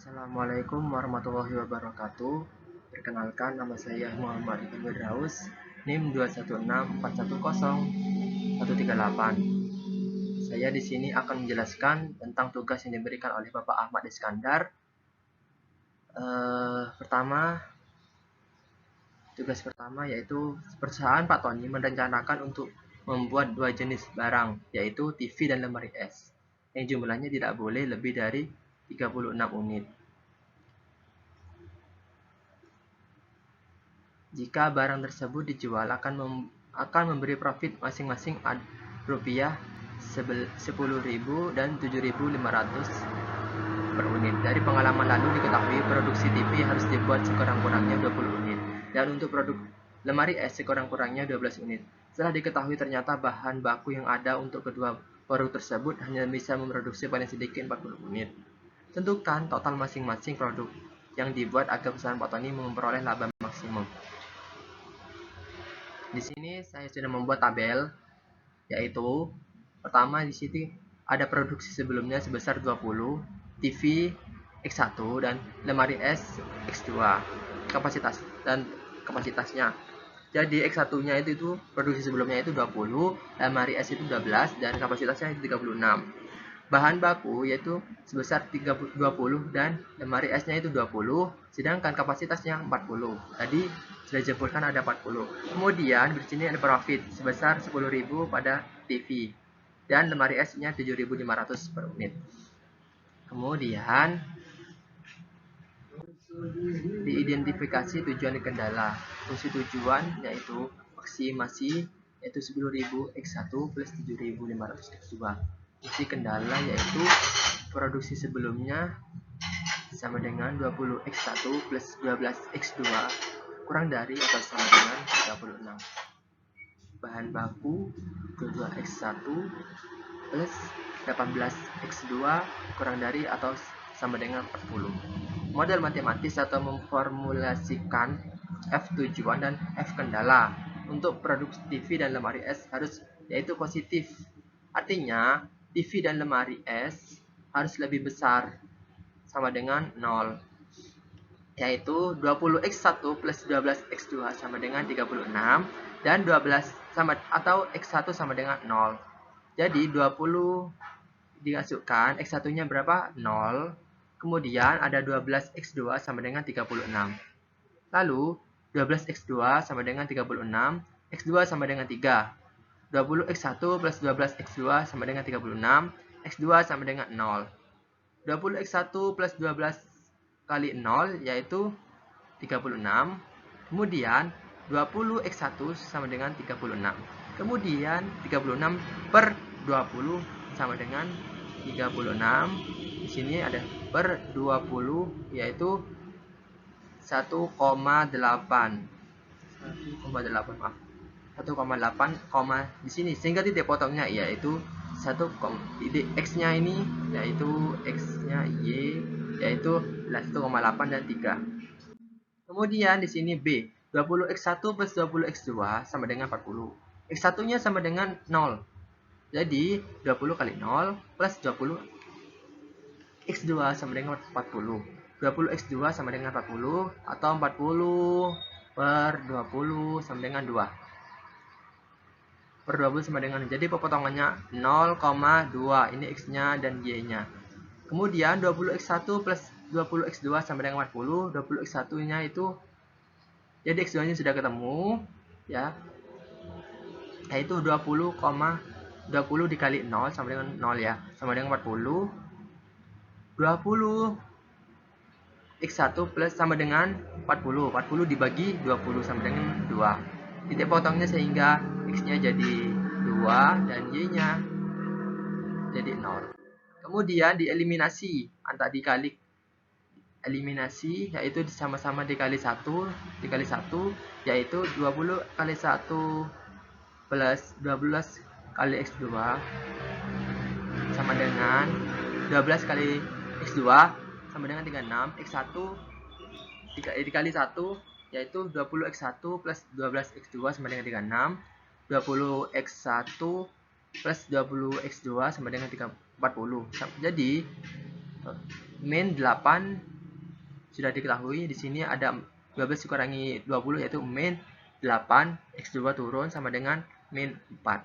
Assalamualaikum warahmatullahi wabarakatuh. Perkenalkan, nama saya Muhammad Iqbal Firdaus, NIM 216410138. Saya di sini akan menjelaskan tentang tugas yang diberikan oleh Bapak Ahmad Iskandar. Tugas pertama yaitu perusahaan Pak Tony merencanakan untuk membuat dua jenis barang, yaitu TV dan lemari es, yang jumlahnya tidak boleh lebih dari 36 unit. Jika barang tersebut dijual akan memberi profit masing-masing rupiah 10.000 dan 7.500 per unit. Dari pengalaman lalu diketahui produksi TV harus dibuat sekurang-kurangnya 20 unit dan untuk produk lemari es sekurang-kurangnya 12 unit. Setelah diketahui ternyata bahan baku yang ada untuk kedua produk tersebut hanya bisa memproduksi paling sedikit 40 unit. Tentukan total masing-masing produk yang dibuat agar perusahaan Pak Tony memperoleh laba maksimum. Di sini saya sudah membuat tabel, yaitu pertama di sini ada produksi sebelumnya sebesar 20, TV X1 dan lemari es X2, kapasitasnya. Jadi X1-nya itu produksi sebelumnya itu 20, lemari es itu 12 dan kapasitasnya itu 36. Bahan baku yaitu sebesar 20 dan lemari esnya itu 20, sedangkan kapasitasnya 40. Tadi sudah disebutkan ada 40. Kemudian di sini ada profit sebesar 10.000 pada TV dan lemari esnya 7.500 per unit. Kemudian diidentifikasi tujuan dan kendala. Fungsi tujuan yaitu maksimasi yaitu 10.000 X1 plus 7.500 X2. Fungsi kendala yaitu produksi sebelumnya sama dengan 20 X1 plus 12 X2 kurang dari atau sama dengan 36. Bahan baku 22 X1 plus 18 X2 kurang dari atau sama dengan 40. Model matematis atau memformulasikan F tujuan dan F kendala untuk produksi TV dan lemari es harus yaitu positif. Artinya TV dan lemari es harus lebih besar sama dengan 0, yaitu 20x1 plus 12x2 sama dengan 36 dan 12 sama atau x1 sama dengan 0. Jadi 20 dimasukkan, x1 nya berapa? 0. Kemudian ada 12x2 sama dengan 36. Lalu 12x2 sama dengan 36, x2 sama dengan 3. 20x1 plus 12x2 sama dengan 36, x2 sama dengan 0. 20x1 plus 12 kali 0 yaitu 36. Kemudian 20x1 sama dengan 36. Kemudian 36 per 20 sama dengan 36. Di sini ada per 20 yaitu 1,8 maaf. 1,8, di sini sehingga titik potongnya yaitu 1, x-nya ini yaitu x-nya y yaitu 1,8 dan 3. Kemudian di sini B, 20x1 plus 20x2 sama dengan 40. X1-nya sama dengan 0. Jadi 20 kali 0 plus 20 x2 sama dengan 40. 20x2 sama dengan 40 atau 40 per 20 sama dengan 2. Per 20 sama dengan, jadi pepotongannya 0,2. Ini x-nya dan y-nya. Kemudian 20x1 plus 20x2 sama dengan 40. 20x1-nya itu jadi x2-nya sudah ketemu ya. Yaitu 20 dikali 0 sama dengan 0 ya. Sama dengan 40. 20 x1 plus sama dengan 40. 40 dibagi 20 sama dengan 2. Titik potongnya sehingga x-nya jadi 2 dan y-nya jadi 0. Kemudian dieliminasi, dikali eliminasi yaitu sama-sama dikali 1 yaitu 20 kali 1 plus 12 kali x2 sama dengan 12 kali x2 sama dengan 36. X1 dikali 1 yaitu 20x1 plus 12x2 sama dengan 36. 20x1 plus 20x2 sama dengan 40. Jadi min 8 sudah diketahui. Di sini ada 12 dikurangi 20 yaitu min 8, X2 turun sama dengan min 4.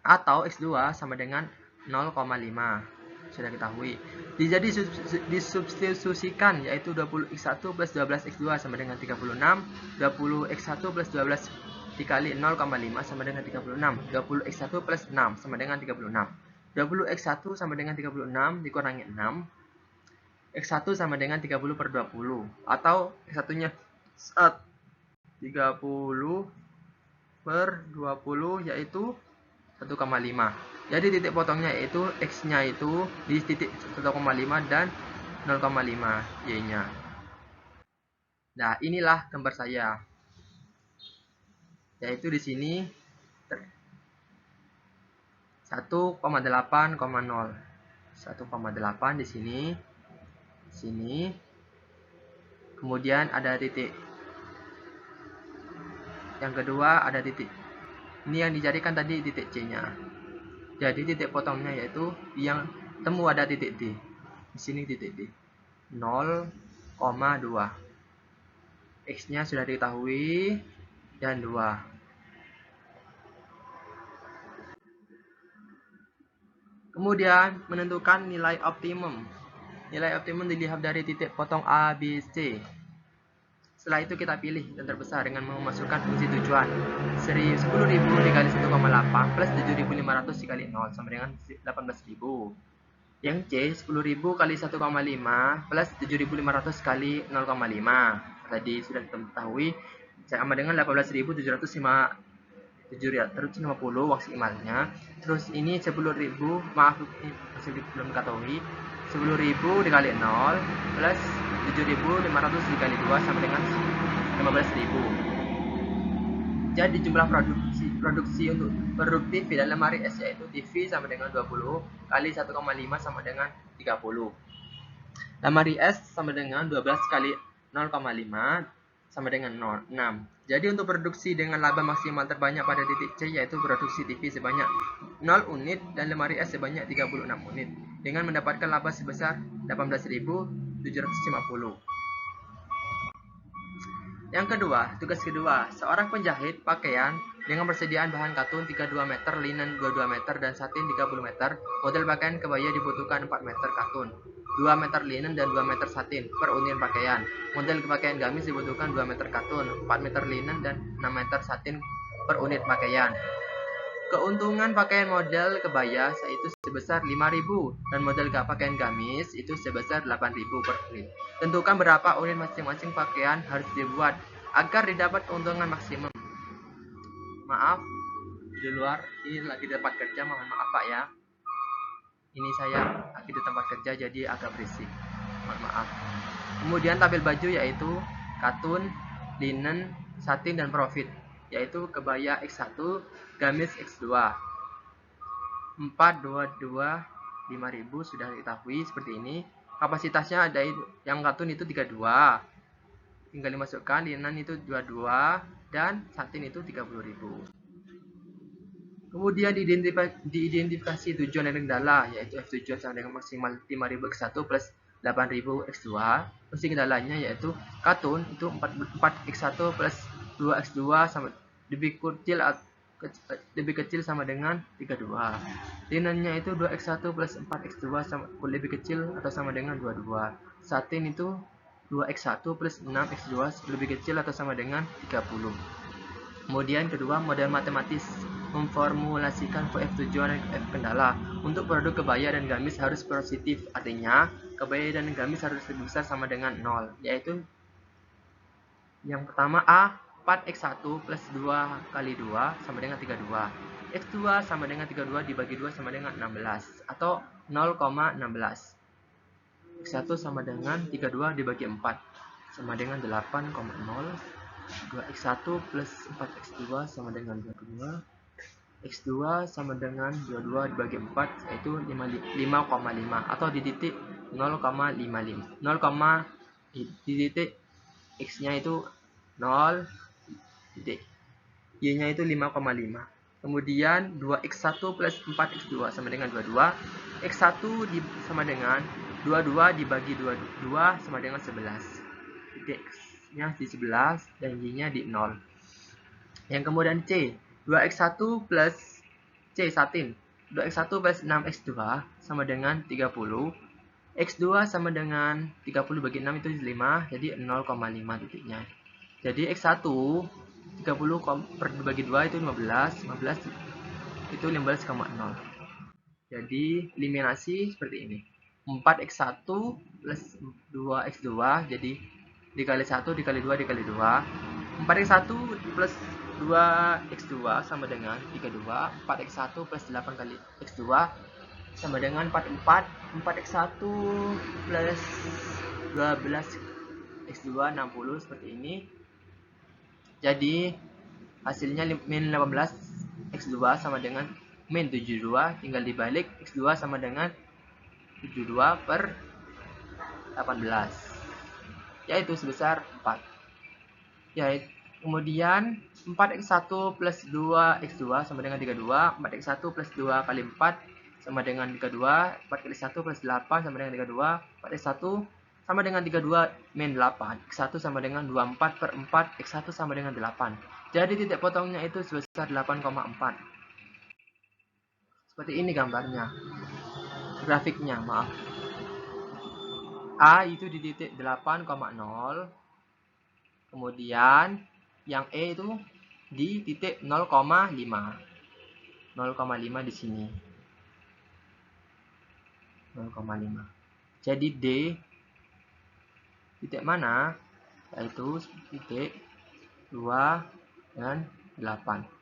Atau X2 sama dengan 0,5. Sudah diketahui. Jadi disubstitusikan yaitu 20x1 plus 12x2 sama dengan 36. 20x1 plus 12 dikali 0,5 sama dengan 36. 20x1 plus 6 sama dengan 36. 20x1 sama dengan 36 dikurangi 6. X1 sama dengan 30 per 20. Atau X1-nya 30 per 20 yaitu 1,5. Jadi titik potongnya yaitu X-nya itu di titik 1,5 dan 0,5 Y-nya. Nah, inilah gambar saya. Yaitu di sini 1,8,0. 1,8 di sini. Sini. Kemudian ada titik. Yang kedua ada titik. Ini yang dicarikan tadi titik C-nya. Jadi titik potongnya yaitu yang temu ada titik D. Di sini titik D. 0,2. X-nya sudah diketahui dan 2. Kemudian menentukan nilai optimum. Nilai optimum dilihat dari titik potong A, B, C. Setelah itu kita pilih yang terbesar dengan memasukkan fungsi tujuan. 10.000 dikali 1,8 plus 7.500 dikali 0 sama dengan 18.000. Yang C 10.000 kali 1,5 plus 7.500 kali 0,5. Tadi sudah diketahui sama dengan 18.750 maksimalnya. Terus ini 10.000, maaf ini masih belum diketahui. 10.000 dikali 0 plus 7.500 dikali 2 sama dengan 15.000. Jadi jumlah produksi untuk produktif di dalam lemari S yaitu TV sama dengan 20 kali 1,5 sama dengan 30. Lemari S sama dengan 12 kali 0,5 sama dengan 6. Jadi untuk produksi dengan laba maksimal terbanyak pada titik C yaitu produksi TV sebanyak 0 unit dan lemari S sebanyak 36 unit dengan mendapatkan laba sebesar 18.750. Yang kedua, tugas kedua, seorang penjahit pakaian dengan persediaan bahan katun 32 meter, linen 22 meter, dan satin 30 meter. Model pakaian kebaya dibutuhkan 4 meter katun, 2 meter linen, dan 2 meter satin per unit pakaian. Model pakaian gamis dibutuhkan 2 meter katun, 4 meter linen, dan 6 meter satin per unit pakaian. Keuntungan pakaian model kebaya yaitu sebesar 5.000 dan model pakaian gamis itu sebesar 8.000 per unit. Tentukan berapa unit masing-masing pakaian harus dibuat agar didapat keuntungan maksimum. Maaf, di luar ini lagi di tempat kerja, mohon maaf Pak ya. Ini saya lagi di tempat kerja jadi agak berisik. Mohon maaf. Kemudian tabel baju yaitu katun, linen, satin, dan profit. Yaitu kebaya X1, gamis X2. 422 5.000 sudah diketahui seperti ini. Kapasitasnya ada yang katun itu 32. Tinggal dimasukkan, linen itu 22 dan satin itu 30.000. Kemudian diidentifikasi tujuan dan kendala yaitu F tujuan sama dengan maksimal 5.000 X1 plus 8.000 X2. Fungsi kendalanya yaitu katun itu 4X1 plus 2X2 sama lebih kecil sama dengan 32. Linennya itu 2X1 plus 4X2 sama lebih kecil atau sama dengan 22. Satin itu 2X1 plus 6X2 lebih kecil atau sama dengan 30. Kemudian kedua, model matematis memformulasikan F tujuan dan F kendala. Untuk produk kebaya dan gamis harus positif, artinya kebaya dan gamis harus lebih besar sama dengan 0, yaitu yang pertama A 4X1 plus 2 kali 2 sama dengan 32. X2 sama dengan 32 dibagi 2 sama dengan 16 atau 0,16. X1 sama dengan 32 dibagi 4 sama dengan 8,0. 2X1 plus 4X2 sama dengan 22. X2 sama dengan 22 dibagi 4 yaitu 5,5 atau di titik 0,55. 0, di titik X-nya itu 0, titik Y-nya itu 5,5. Kemudian 2X1 plus 4X2 sama dengan 22. X1 sama dengan 22 dibagi 22 sama dengan 11. Titik X-nya di 11 dan Y-nya di 0. Yang kemudian C, 2x1 plus C satin. 2x1 plus 6x2 sama dengan 30. X2 sama dengan 30 bagi 6 itu 5, jadi 0,5 titiknya. Jadi X1 30 bagi 2 itu 15, 15 itu 15,0. Jadi eliminasi seperti ini. 4x1 plus 2x2, jadi dikali 1 dikali 2 dikali 2. 4x1 plus 2x2 sama dengan 32. 4x1 plus 8 kali x2 sama dengan 44. 4x1 plus 12x2 60 seperti ini. Jadi hasilnya min 18 x2 sama dengan min 72, tinggal dibalik x2 sama dengan 72 per 18, yaitu sebesar 4. Yaitu kemudian 4x1 plus 2x2 sama dengan 32. 4x1 plus 2 kali 4 sama dengan 32. 4 kali 1 plus 8 sama dengan 32. 4x1 sama dengan 32 min 8. X1 sama dengan 24 per 4. X1 sama dengan 8. Jadi titik potongnya itu sebesar 8,4. Seperti ini gambarnya. Grafiknya, maaf. A itu di titik 8,0. Kemudian yang E itu di titik 0,5. 0,5 di sini. 0,5. Jadi D titik mana? Yaitu titik 2 dan 8.